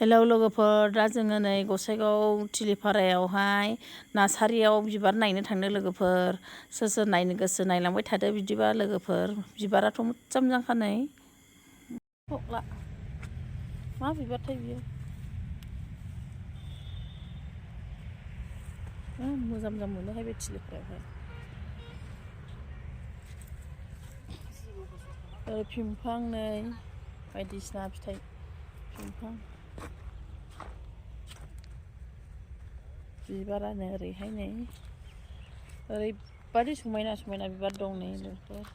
Hello लोगोफोर, दा जोङो नै गसाइगाव थिलिपारायावहाय नार्सारियाव बिबार नायनो थांनो लोगोफोर। सोर सोर नायनो गोसो नायलांबाय थादो बिदिबा लोगोफोर। बिबाराथ' मोजां मोजांखा नै। मा बिबारथाय बियो? मोजां मोजां मोनोहाय बे थिलिपारायावहाय। फिमफां नै बायदिसिना फिथाइ फिमफां। बिबारानो ओरैहाय नै ओरैबादि समायना समायना बिबार दं नै लोगोफोर।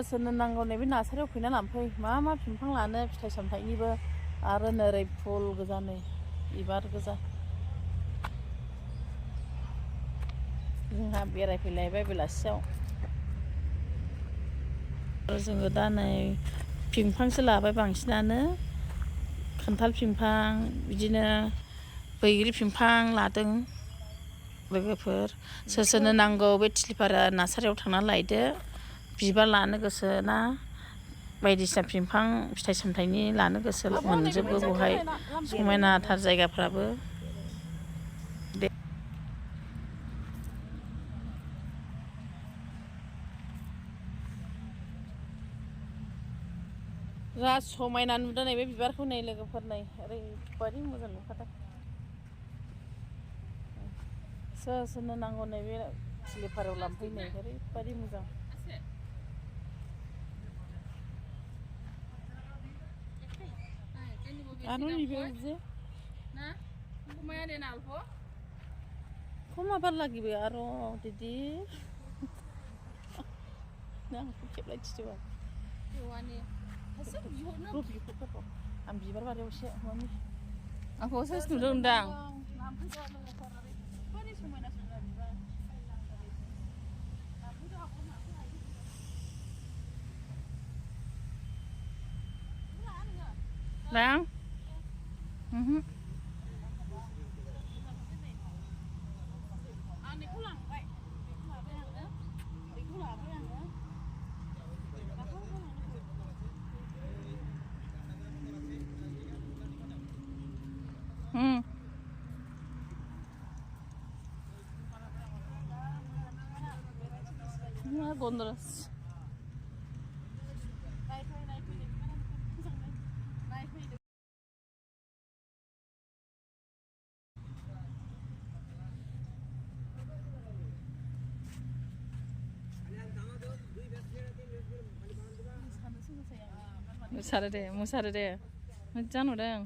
सोरनो नांगौ नै बे नार्सारियाव फैना लांफै। मा बिफां लानो फिथाइ सामथाइनिबो आरो नोरै फुल गोजा नै बिबार गोजा। जोंहा बेरायफैलायबाय बेलासियाव। जोङो दा नै फिमफांसो लाबाय बांसिनानो। खान्थाल फिमफां बिदिनो बैग्रि फिमफां लादों लोगोफोर। सोरनो नांगौ बे थिलिपारा नार्सारियाव थांना लायदो। बिबार लानो गोसो ना बायदिसिना फिमफां फिथाइ सामथाइनि लानो गोसो मोनजोबो बहाय। समायनाथार जायगाफ्राबो। बिराद समायना नुदों नै बे बिबारखौ नै लोगोफोर नै ओरैबादि मोजां नुखादों। सोरनो नांगौ नै बे थिलिपारायाव लांफै नै ओरैबादि मोजां। Koma bar lagi be aro didi. Nang खेबलाय थिजोबा। आं बिबार बारियाव एसे मानि आंखौ साइस नुदों दां। Lang? Gondras. Musaru deh. Moजां नुदों.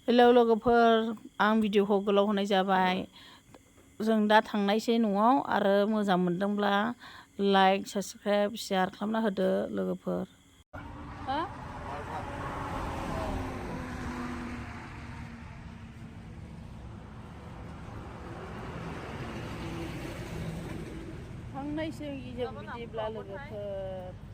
हेलौ लोगोफोर, आं भिडिअखौ गोलाव होनाय जाबाय। जों दा थांनायसै न'आव आरो मोजां मोनदोंब्ला लाइक साबस्क्राइब शेयार खालामना होदो लोगोफोर। थांनायसै जों बिदिब्ला लोगोफोर।